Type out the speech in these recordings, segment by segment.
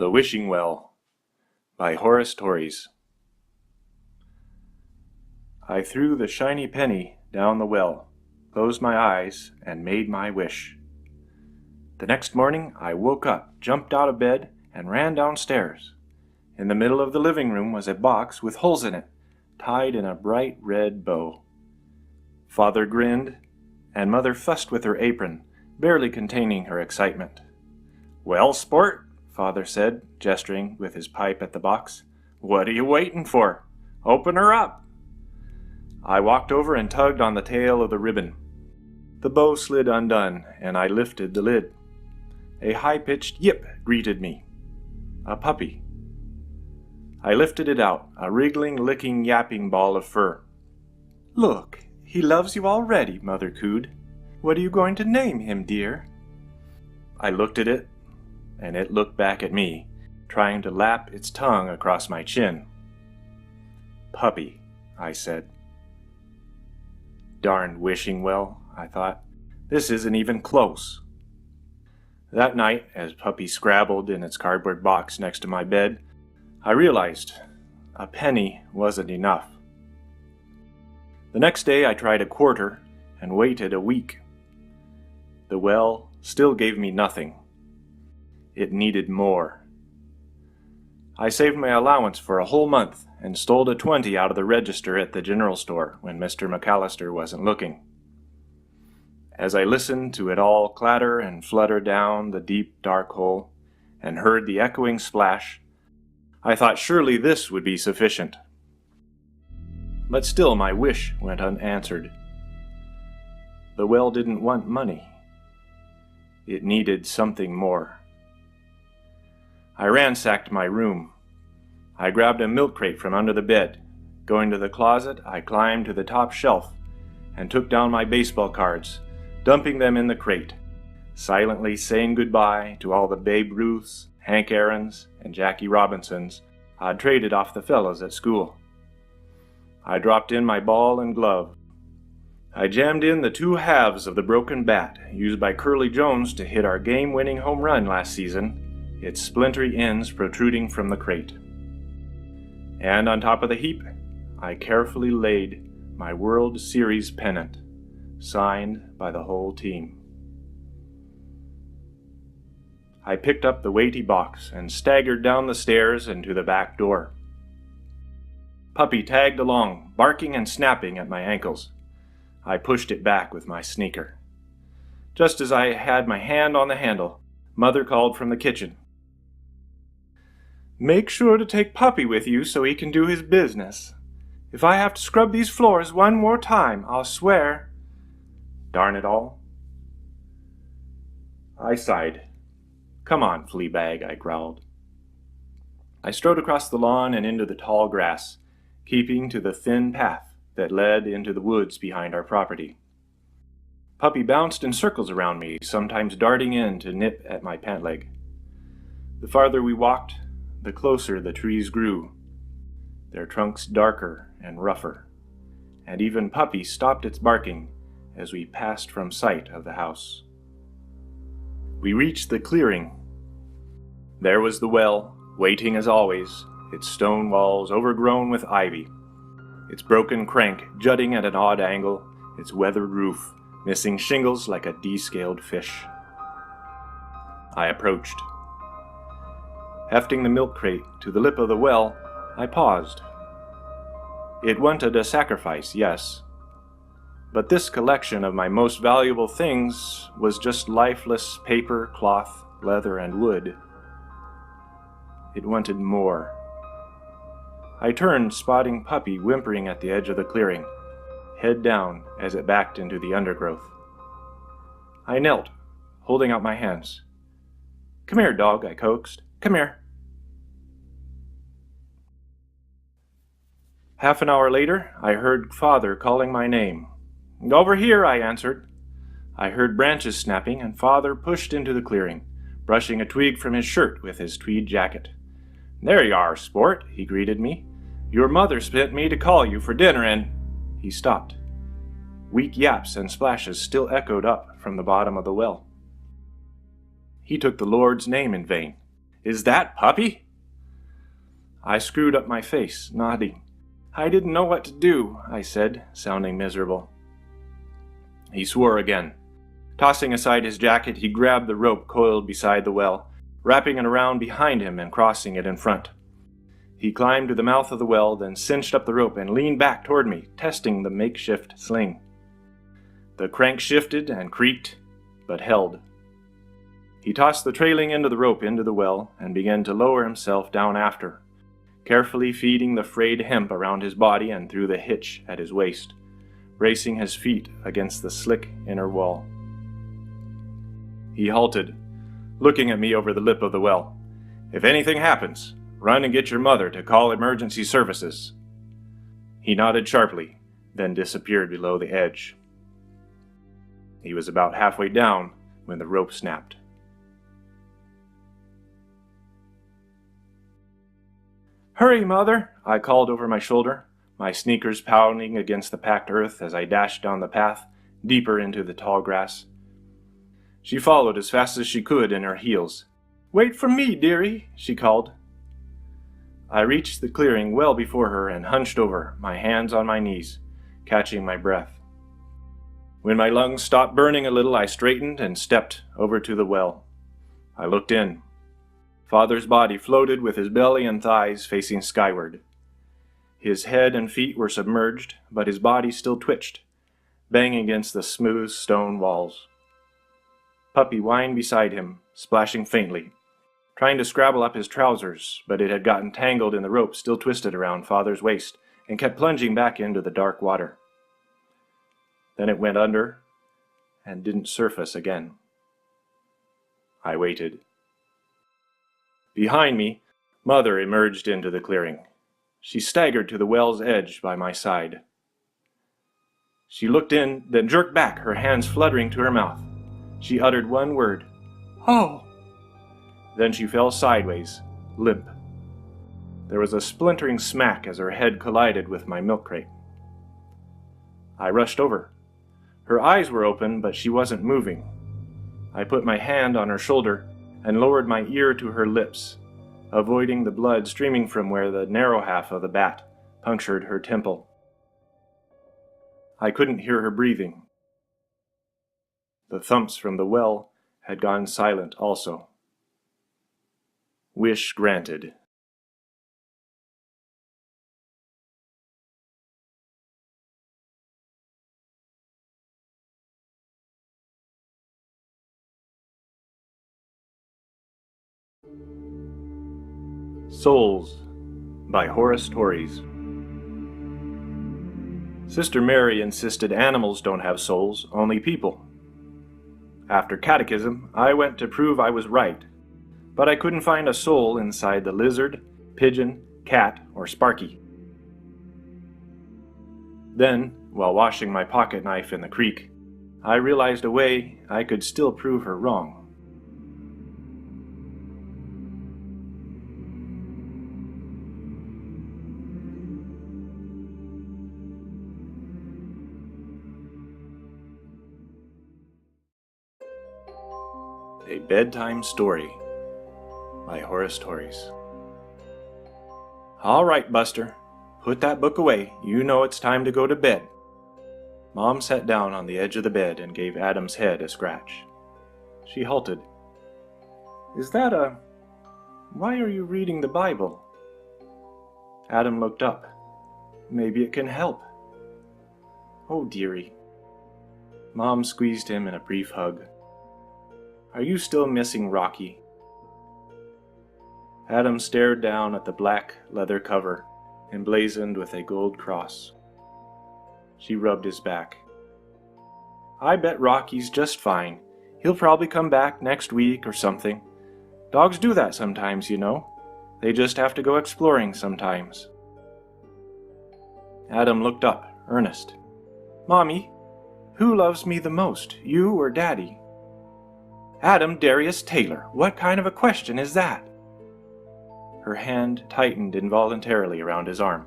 The Wishing Well by Horace Torres. I threw the shiny penny down the well, closed my eyes, and made my wish. The next morning I woke up, jumped out of bed, and ran downstairs. In the middle of the living room was a box with holes in it, tied in a bright red bow. Father grinned, and Mother fussed with her apron, barely containing her excitement. "Well, sport," Father said, gesturing with his pipe at the box. "What are you waiting for? Open her up." I walked over and tugged on the tail of the ribbon. The bow slid undone, and I lifted the lid. A high-pitched yip greeted me. A puppy. I lifted it out, a wriggling, licking, yapping ball of fur. "Look, he loves you already," Mother cooed. "What are you going to name him, dear?" I looked at it, and it looked back at me, trying to lap its tongue across my chin. "Puppy," I said. Darned wishing well, I thought. This isn't even close. That night, as Puppy scrabbled in its cardboard box next to my bed, I realized a penny wasn't enough. The next day I tried a quarter and waited a week. The well still gave me nothing. It needed more. I saved my allowance for a whole month and stole a 20 out of the register at the general store when Mr. McAllister wasn't looking. As I listened to it all clatter and flutter down the deep, dark hole and heard the echoing splash, I thought surely this would be sufficient. But still my wish went unanswered. The well didn't want money. It needed something more. I ransacked my room. I grabbed a milk crate from under the bed. Going to the closet, I climbed to the top shelf and took down my baseball cards, dumping them in the crate, silently saying goodbye to all the Babe Ruths, Hank Aaron's, and Jackie Robinsons I'd traded off the fellows at school. I dropped in my ball and glove. I jammed in the 2 halves of the broken bat used by Curly Jones to hit our game-winning home run last season, its splintery ends protruding from the crate. And on top of the heap, I carefully laid my World Series pennant, signed by the whole team. I picked up the weighty box and staggered down the stairs and to the back door. Puppy tagged along, barking and snapping at my ankles. I pushed it back with my sneaker. Just as I had my hand on the handle, Mother called from the kitchen. "Make sure to take Puppy with you so he can do his business. If I have to scrub these floors one more time, I'll swear." Darn it all. I sighed. "Come on, Fleabag," I growled. I strode across the lawn and into the tall grass, keeping to the thin path that led into the woods behind our property. Puppy bounced in circles around me, sometimes darting in to nip at my pant leg. The farther we walked, the closer the trees grew, their trunks darker and rougher, and even Puppy stopped its barking as we passed from sight of the house. We reached the clearing. There was the well, waiting as always, its stone walls overgrown with ivy, its broken crank jutting at an odd angle, its weathered roof missing shingles like a descaled fish. I approached. Hefting the milk crate to the lip of the well, I paused. It wanted a sacrifice, yes, but this collection of my most valuable things was just lifeless paper, cloth, leather, and wood. It wanted more. I turned, spotting Puppy whimpering at the edge of the clearing, head down as it backed into the undergrowth. I knelt, holding out my hands. "Come here, dog," I coaxed. "Come here." Half an hour later, I heard Father calling my name. "Over here," I answered. I heard branches snapping, and Father pushed into the clearing, brushing a twig from his shirt with his tweed jacket. "There you are, sport," he greeted me. "Your mother sent me to call you for dinner and—" He stopped. Weak yaps and splashes still echoed up from the bottom of the well. He took the Lord's name in vain, Is that Puppy?" I screwed up my face, nodding. "I didn't know what to do," I said, sounding miserable. He swore again. Tossing aside his jacket, he grabbed the rope coiled beside the well, wrapping it around behind him and crossing it in front. He climbed to the mouth of the well, then cinched up the rope and leaned back toward me, testing the makeshift sling. The crank shifted and creaked, but held. He tossed the trailing end of the rope into the well and began to lower himself down after, carefully feeding the frayed hemp around his body and through the hitch at his waist, bracing his feet against the slick inner wall. He halted, looking at me over the lip of the well. "If anything happens, run and get your mother to call emergency services." He nodded sharply, then disappeared below the edge. He was about halfway down when the rope snapped. "Hurry, Mother," I called over my shoulder, my sneakers pounding against the packed earth as I dashed down the path, deeper into the tall grass. She followed as fast as she could in her heels. "Wait for me, dearie," she called. I reached the clearing well before her and hunched over, my hands on my knees, catching my breath. When my lungs stopped burning a little, I straightened and stepped over to the well. I looked in. Father's body floated with his belly and thighs facing skyward. His head and feet were submerged, but his body still twitched, banging against the smooth stone walls. Puppy whined beside him, splashing faintly, trying to scrabble up his trousers, but it had gotten tangled in the rope still twisted around Father's waist and kept plunging back into the dark water. Then it went under and didn't surface again. I waited. Behind me, Mother emerged into the clearing. She staggered to the well's edge by my side. She looked in, then jerked back, her hands fluttering to her mouth. She uttered one word, "Oh!" Then she fell sideways, limp. There was a splintering smack as her head collided with my milk crate. I rushed over. Her eyes were open, but she wasn't moving. I put my hand on her shoulder and lowered my ear to her lips, avoiding the blood streaming from where the narrow half of the bat punctured her temple. I couldn't hear her breathing. The thumps from the well had gone silent also. Wish granted. Souls by Horace Torres. Sister Mary insisted animals don't have souls, only people. After catechism, I went to prove I was right, but I couldn't find a soul inside the lizard, pigeon, cat, or Sparky. Then, while washing my pocket knife in the creek, I realized a way I could still prove her wrong. A Bedtime Story by Horace Torres. "All right, Buster. Put that book away. You know it's time to go to bed." Mom sat down on the edge of the bed and gave Adam's head a scratch. She halted. "Is that a... Why are you reading the Bible?" Adam looked up. "Maybe it can help." "Oh, dearie." Mom squeezed him in a brief hug. "Are you still missing Rocky?" Adam stared down at the black leather cover, emblazoned with a gold cross. She rubbed his back. "I bet Rocky's just fine. He'll probably come back next week or something. Dogs do that sometimes, you know. They just have to go exploring sometimes." Adam looked up, earnest. "Mommy, who loves me the most, you or Daddy?" "Adam Darius Taylor, what kind of a question is that?" Her hand tightened involuntarily around his arm.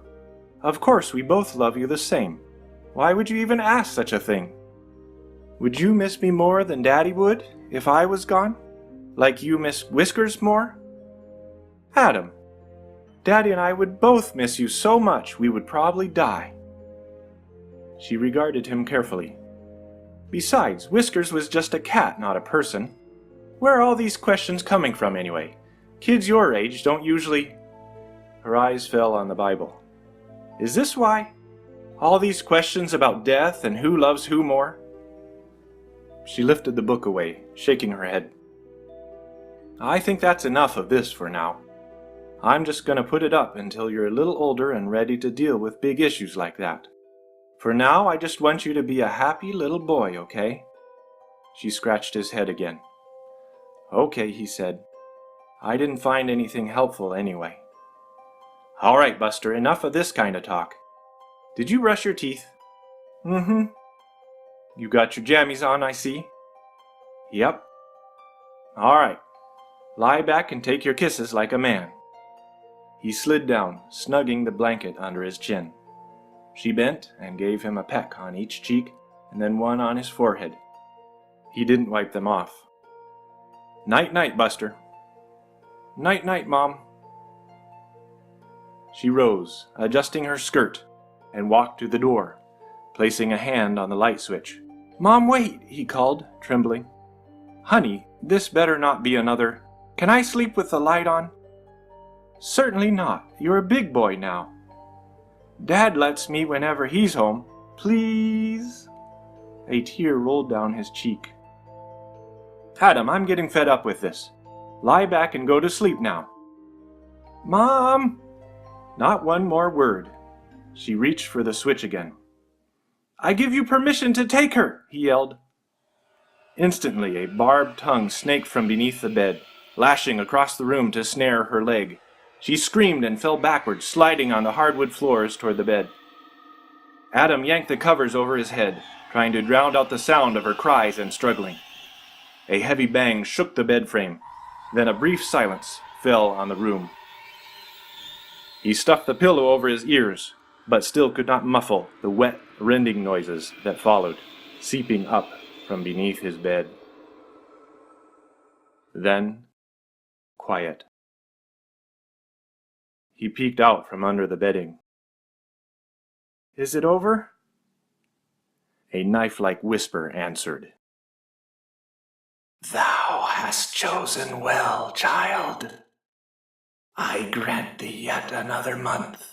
"Of course we both love you the same. Why would you even ask such a thing? Would you miss me more than Daddy would if I was gone? Like you miss Whiskers more?" Adam, Daddy and I would both miss you so much we would probably die. She regarded him carefully. Besides, Whiskers was just a cat, not a person. Where are all these questions coming from anyway? Kids your age don't usually... Her eyes fell on the Bible. Is this why? All these questions about death and who loves who more? She lifted the book away, shaking her head. I think that's enough of this for now. I'm just going to put it up until you're a little older and ready to deal with big issues like that. For now, I just want you to be a happy little boy, okay? She scratched his head again. Okay, he said. I didn't find anything helpful anyway. All right, Buster, enough of this kind of talk. Did you brush your teeth? Mm-hmm. You got your jammies on, I see. Yep. All right. Lie back and take your kisses like a man. He slid down, snugging the blanket under his chin. She bent and gave him a peck on each cheek and then one on his forehead. He didn't wipe them off. Night-night, Buster. Night-night, Mom. She rose, adjusting her skirt, and walked to the door, placing a hand on the light switch. Mom, wait, he called, trembling. Honey, this better not be another... Can I sleep with the light on? Certainly not. You're a big boy now. Dad lets me whenever he's home. Please? A tear rolled down his cheek. Adam, I'm getting fed up with this. Lie back and go to sleep now. Mom! Not one more word. She reached for the switch again. I give you permission to take her, he yelled. Instantly, a barbed tongue snaked from beneath the bed, lashing across the room to snare her leg. She screamed and fell backwards, sliding on the hardwood floors toward the bed. Adam yanked the covers over his head, trying to drown out the sound of her cries and struggling. A heavy bang shook the bed frame. Then a brief silence fell on the room. He stuffed the pillow over his ears, but still could not muffle the wet, rending noises that followed, seeping up from beneath his bed. Then, quiet. He peeked out from under the bedding. Is it over? A knife-like whisper answered. Thou hast chosen well, child. I grant thee yet another month.